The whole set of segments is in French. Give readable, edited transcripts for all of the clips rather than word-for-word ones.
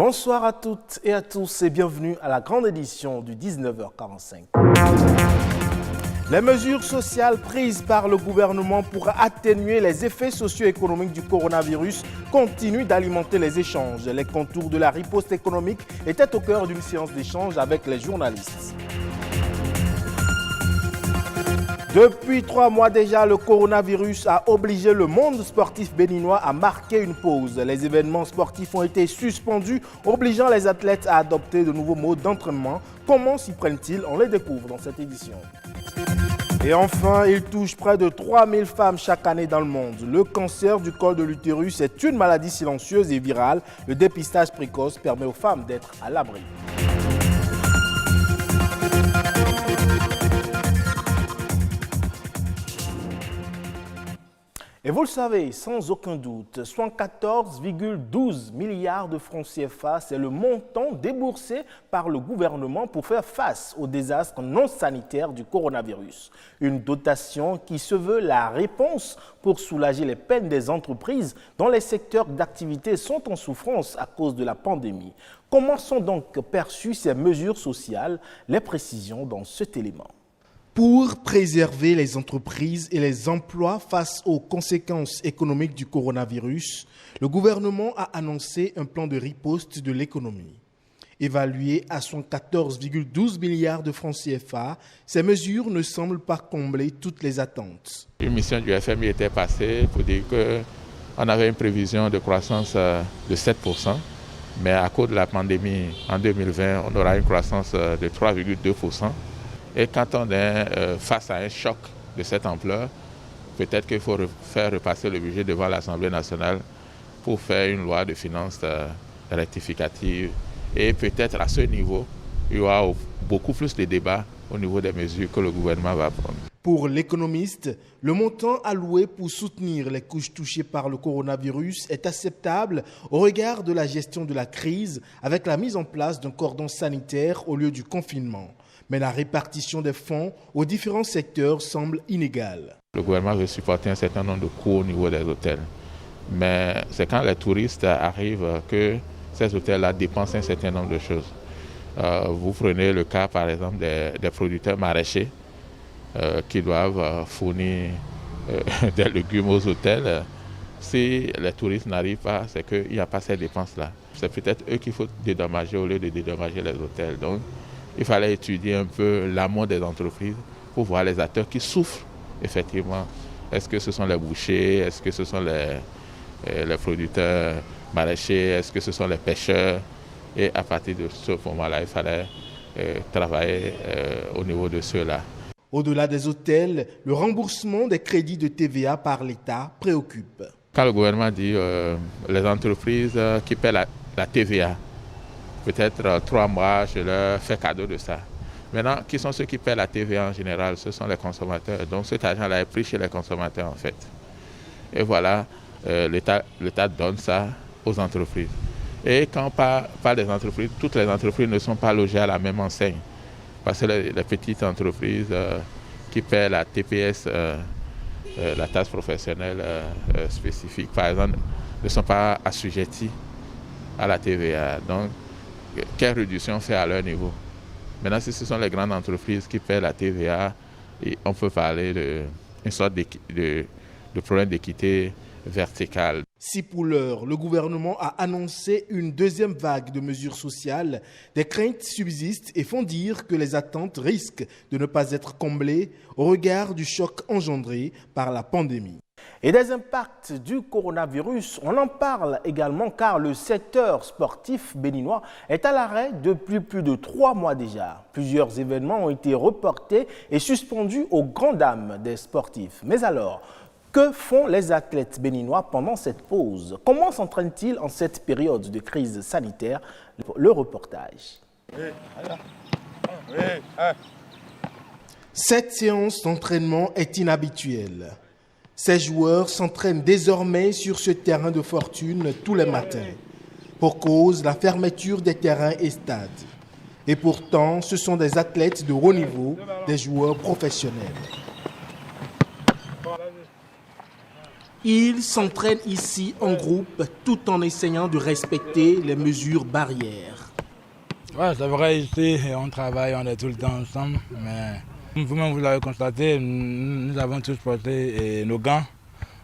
Bonsoir à toutes et à tous et bienvenue à la grande édition du 19h45. Les mesures sociales prises par le gouvernement pour atténuer les effets socio-économiques du coronavirus continuent d'alimenter les échanges. Les contours de la riposte économique étaient au cœur d'une séance d'échange avec les journalistes. Depuis 3 mois déjà, le coronavirus a obligé le monde sportif béninois à marquer une pause. Les événements sportifs ont été suspendus, obligeant les athlètes à adopter de nouveaux modes d'entraînement. Comment s'y prennent-ils? On les découvre dans cette édition. Et enfin, il touche près de 3000 femmes chaque année dans le monde. Le cancer du col de l'utérus est une maladie silencieuse et virale. Le dépistage précoce permet aux femmes d'être à l'abri. Et vous le savez, sans aucun doute, 114,12 milliards de francs CFA, c'est le montant déboursé par le gouvernement pour faire face au désastre non sanitaire du coronavirus. Une dotation qui se veut la réponse pour soulager les peines des entreprises dont les secteurs d'activité sont en souffrance à cause de la pandémie. Comment sont donc perçues ces mesures sociales? Les précisions dans cet élément. Pour préserver les entreprises et les emplois face aux conséquences économiques du coronavirus, le gouvernement a annoncé un plan de riposte de l'économie. Évalué à 114,12 milliards de francs CFA, ces mesures ne semblent pas combler toutes les attentes. Une mission du FMI était passée pour dire qu'on avait une prévision de croissance de 7%, mais à cause de la pandémie en 2020, on aura une croissance de 3,2%. Et quand on est face à un choc de cette ampleur, peut-être qu'il faut faire repasser le budget devant l'Assemblée nationale pour faire une loi de finances rectificative. Et peut-être à ce niveau, il y aura beaucoup plus de débats au niveau des mesures que le gouvernement va prendre. Pour l'économiste, le montant alloué pour soutenir les couches touchées par le coronavirus est acceptable au regard de la gestion de la crise avec la mise en place d'un cordon sanitaire au lieu du confinement. Mais la répartition des fonds aux différents secteurs semble inégale. Le gouvernement veut supporter un certain nombre de coûts au niveau des hôtels. Mais c'est quand les touristes arrivent que ces hôtels-là dépensent un certain nombre de choses. Vous prenez le cas, par exemple, des producteurs maraîchers qui doivent fournir des légumes aux hôtels. Si les touristes n'arrivent pas, c'est qu'il n'y a pas ces dépenses-là. C'est peut-être eux qu'il faut dédommager au lieu de dédommager les hôtels. Donc, il fallait étudier un peu l'amont des entreprises pour voir les acteurs qui souffrent effectivement. Est-ce que ce sont les bouchers? Est-ce que ce sont les producteurs maraîchers? Est-ce que ce sont les pêcheurs? Et à partir de ce moment-là, il fallait travailler au niveau de ceux-là. Au-delà des hôtels, le remboursement des crédits de TVA par l'État préoccupe. Quand le gouvernement dit les entreprises qui paient la TVA, peut-être 3 mois, je leur fais cadeau de ça. Maintenant, qui sont ceux qui paient la TVA en général? Ce sont les consommateurs. Donc cet argent-là est pris chez les consommateurs en fait. Et voilà, l'État donne ça aux entreprises. Et quand on parle des entreprises, toutes les entreprises ne sont pas logées à la même enseigne. Parce que les petites entreprises qui paient la TPS, la taxe professionnelle spécifique, par exemple, ne sont pas assujetties à la TVA. Donc, quelle réduction fait à leur niveau? Maintenant, si ce sont les grandes entreprises qui paient la TVA, on peut parler d'une sorte de problème d'équité verticale. Si pour l'heure, le gouvernement a annoncé une deuxième vague de mesures sociales, des craintes subsistent et font dire que les attentes risquent de ne pas être comblées au regard du choc engendré par la pandémie. Et des impacts du coronavirus, on en parle également car le secteur sportif béninois est à l'arrêt depuis plus de 3 mois déjà. Plusieurs événements ont été reportés et suspendus aux grandes dames des sportifs. Mais alors, que font les athlètes béninois pendant cette pause? Comment s'entraînent-ils en cette période de crise sanitaire? Le reportage. Cette séance d'entraînement est inhabituelle. Ces joueurs s'entraînent désormais sur ce terrain de fortune tous les matins, pour cause de la fermeture des terrains et stades. Et pourtant, ce sont des athlètes de haut niveau, des joueurs professionnels. Ils s'entraînent ici en groupe tout en essayant de respecter les mesures barrières. Ouais, c'est vrai, ici, on travaille, on est tout le temps ensemble, mais vous-même vous l'avez constaté, nous avons tous porté nos gants.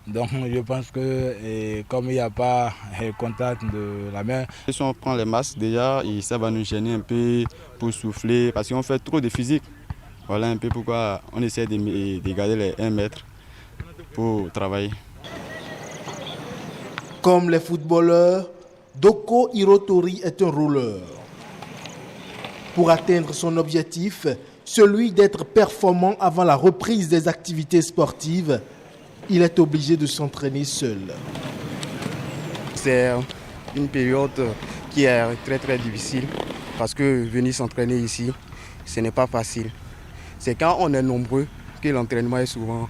Donc je pense que comme il n'y a pas contact de la main. Si on prend les masques déjà, ça va nous gêner un peu pour souffler parce qu'on fait trop de physique. Voilà un peu pourquoi on essaie de garder les 1 mètre pour travailler. Comme les footballeurs, Doko Hirotori est un rouleur. Pour atteindre son objectif, celui d'être performant avant la reprise des activités sportives, il est obligé de s'entraîner seul. C'est une période qui est très difficile parce que venir s'entraîner ici, ce n'est pas facile. C'est quand on est nombreux que l'entraînement est souvent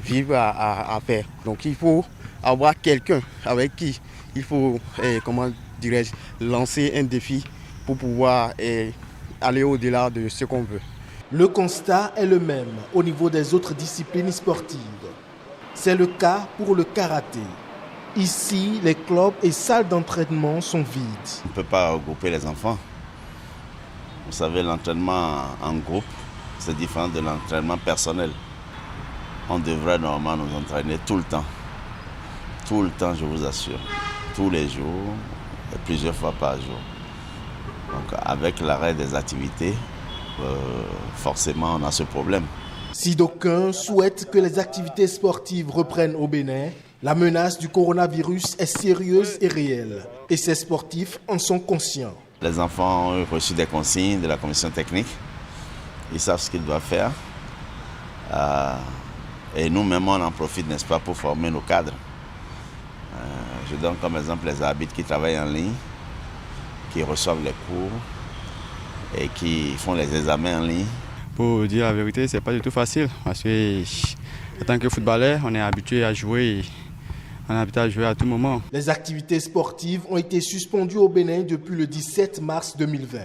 vivre à faire. Donc il faut avoir quelqu'un avec qui il faut, lancer un défi pour pouvoir aller au-delà de ce qu'on veut. Le constat est le même au niveau des autres disciplines sportives. C'est le cas pour le karaté. Ici, les clubs et salles d'entraînement sont vides. On ne peut pas regrouper les enfants. Vous savez, l'entraînement en groupe, c'est différent de l'entraînement personnel. On devrait normalement nous entraîner tout le temps. Tout le temps, je vous assure. Tous les jours, et plusieurs fois par jour. Donc, avec l'arrêt des activités, forcément, on a ce problème. Si d'aucuns souhaitent que les activités sportives reprennent au Bénin, la menace du coronavirus est sérieuse et réelle. Et ces sportifs en sont conscients. Les enfants ont reçu des consignes de la commission technique. Ils savent ce qu'ils doivent faire. Et nous-mêmes, on en profite, n'est-ce pas, pour former nos cadres. Je donne comme exemple les arbitres qui travaillent en ligne, qui reçoivent les cours et qui font les examens en ligne. Pour dire la vérité, c'est pas du tout facile parce que en tant que footballeur, on est habitué à jouer. On est habitué à jouer à tout moment. Les activités sportives ont été suspendues au Bénin depuis le 17 mars 2020.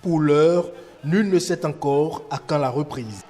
Pour l'heure, nul ne sait encore à quand la reprise.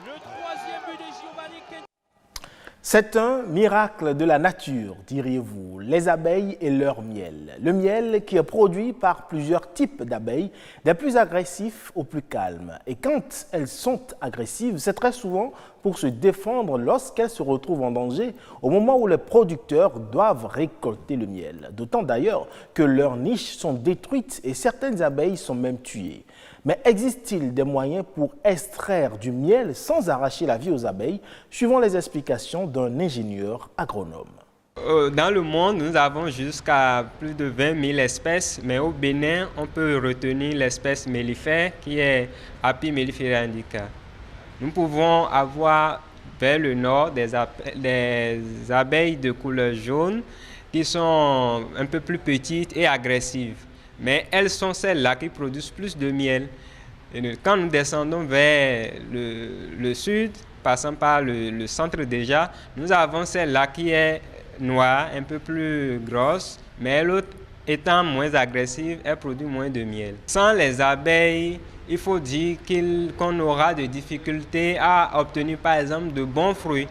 C'est un miracle de la nature, diriez-vous, les abeilles et leur miel. Le miel qui est produit par plusieurs types d'abeilles, des plus agressifs aux plus calmes. Et quand elles sont agressives, c'est très souvent pour se défendre lorsqu'elles se retrouvent en danger au moment où les producteurs doivent récolter le miel. D'autant d'ailleurs que leurs niches sont détruites et certaines abeilles sont même tuées. Mais existe-t-il des moyens pour extraire du miel sans arracher la vie aux abeilles, suivant les explications d'un ingénieur agronome? Dans le monde, nous avons jusqu'à plus de 20 000 espèces, mais au Bénin, on peut retenir l'espèce mellifère qui est Apis mellifera indica. Nous pouvons avoir vers le nord des abeilles de couleur jaune qui sont un peu plus petites et agressives. Mais elles sont celles-là qui produisent plus de miel. Et quand nous descendons vers le sud, passant par le centre déjà, nous avons celle-là qui est noire, un peu plus grosse, mais l'autre étant moins agressive, elle produit moins de miel. Sans les abeilles, il faut dire qu'on aura des difficultés à obtenir par exemple de bons fruits.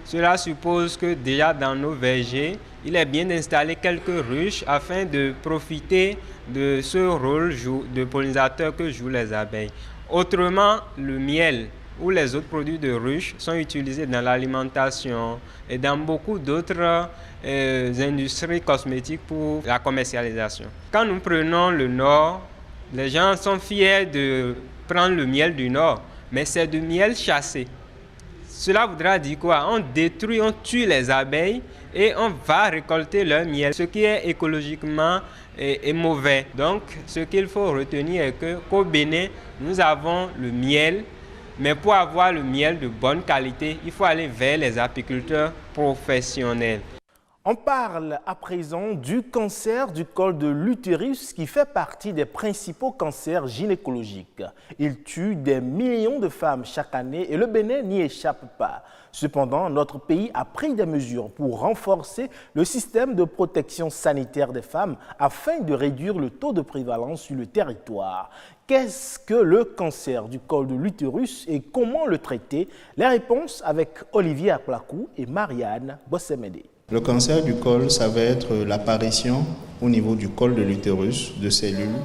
Cela suppose que déjà dans nos vergers, il est bien d'installer quelques ruches afin de profiter de ce rôle de pollinisateur que jouent les abeilles. Autrement, le miel ou les autres produits de ruches sont utilisés dans l'alimentation et dans beaucoup d'autres industries cosmétiques pour la commercialisation. Quand nous prenons le nord, les gens sont fiers de prendre le miel du nord, mais c'est du miel chassé. Cela voudra dire quoi? On détruit, on tue les abeilles et on va récolter leur miel, ce qui est écologiquement est mauvais. Donc, ce qu'il faut retenir est qu'au Bénin, nous avons le miel, mais pour avoir le miel de bonne qualité, il faut aller vers les apiculteurs professionnels. On parle à présent du cancer du col de l'utérus qui fait partie des principaux cancers gynécologiques. Il tue des millions de femmes chaque année et le Bénin n'y échappe pas. Cependant, notre pays a pris des mesures pour renforcer le système de protection sanitaire des femmes afin de réduire le taux de prévalence sur le territoire. Qu'est-ce que le cancer du col de l'utérus et comment le traiter? Les réponses avec Olivier Aplakou et Marianne Bossemede. Le cancer du col, ça va être l'apparition au niveau du col de l'utérus de cellules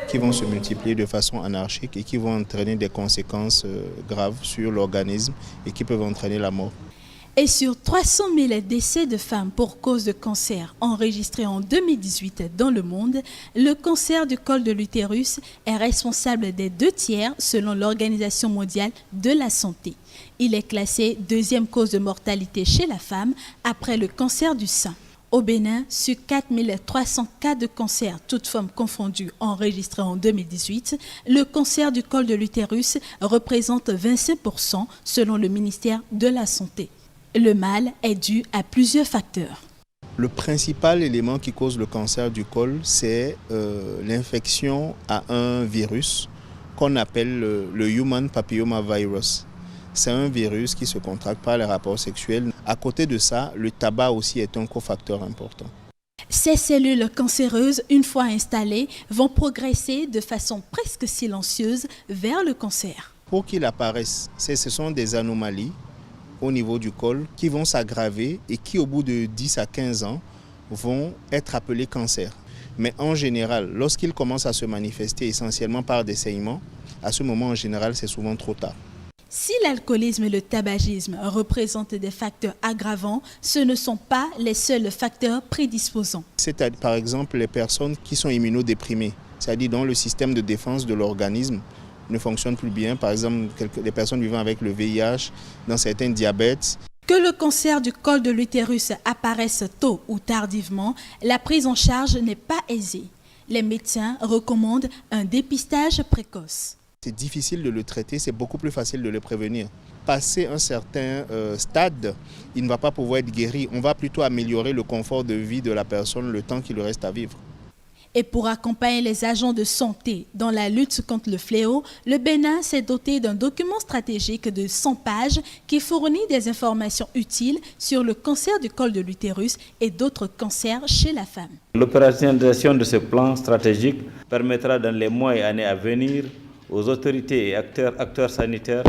qui vont se multiplier de façon anarchique et qui vont entraîner des conséquences graves sur l'organisme et qui peuvent entraîner la mort. Et sur 300 000 décès de femmes pour cause de cancer enregistrés en 2018 dans le monde, le cancer du col de l'utérus est responsable des 2/3 selon l'Organisation mondiale de la santé. Il est classé deuxième cause de mortalité chez la femme après le cancer du sein. Au Bénin, sur 4 300 cas de cancer, toutes formes confondues, enregistrés en 2018, le cancer du col de l'utérus représente 25% selon le ministère de la Santé. Le mal est dû à plusieurs facteurs. Le principal élément qui cause le cancer du col, c'est l'infection à un virus qu'on appelle le Human Papillomavirus. C'est un virus qui se contracte par les rapports sexuels. À côté de ça, le tabac aussi est un cofacteur important. Ces cellules cancéreuses, une fois installées, vont progresser de façon presque silencieuse vers le cancer. Pour qu'il apparaisse, ce sont des anomalies au niveau du col qui vont s'aggraver et qui, au bout de 10 à 15 ans, vont être appelés cancers. Mais en général, lorsqu'ils commencent à se manifester essentiellement par des saignements, à ce moment, en général, c'est souvent trop tard. Si l'alcoolisme et le tabagisme représentent des facteurs aggravants, ce ne sont pas les seuls facteurs prédisposants. C'est par exemple les personnes qui sont immunodéprimées, c'est-à-dire dont le système de défense de l'organisme ne fonctionne plus bien. Par exemple, les personnes vivant avec le VIH, dans certains diabètes. Que le cancer du col de l'utérus apparaisse tôt ou tardivement, la prise en charge n'est pas aisée. Les médecins recommandent un dépistage précoce. C'est difficile de le traiter, c'est beaucoup plus facile de le prévenir. Passé un certain stade, il ne va pas pouvoir être guéri. On va plutôt améliorer le confort de vie de la personne le temps qu'il lui reste à vivre. Et pour accompagner les agents de santé dans la lutte contre le fléau, le Bénin s'est doté d'un document stratégique de 100 pages qui fournit des informations utiles sur le cancer du col de l'utérus et d'autres cancers chez la femme. L'opérationnalisation de ce plan stratégique permettra dans les mois et années à venir aux autorités et acteurs sanitaires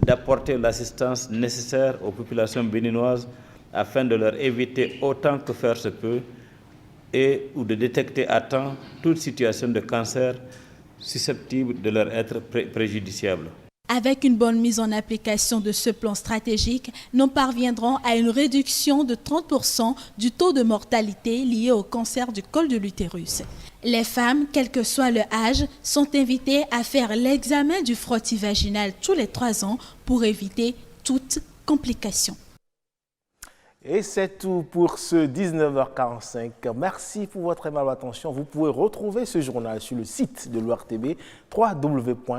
d'apporter l'assistance nécessaire aux populations béninoises afin de leur éviter autant que faire se peut ou de détecter à temps toute situation de cancer susceptible de leur être préjudiciable. Avec une bonne mise en application de ce plan stratégique, nous parviendrons à une réduction de 30% du taux de mortalité lié au cancer du col de l'utérus. Les femmes, quel que soit leur âge, sont invitées à faire l'examen du frottis vaginal tous les 3 ans pour éviter toute complication. Et c'est tout pour ce 19h45. Merci pour votre aimable attention. Vous pouvez retrouver ce journal sur le site de l'ORTB, www.ortb.bj.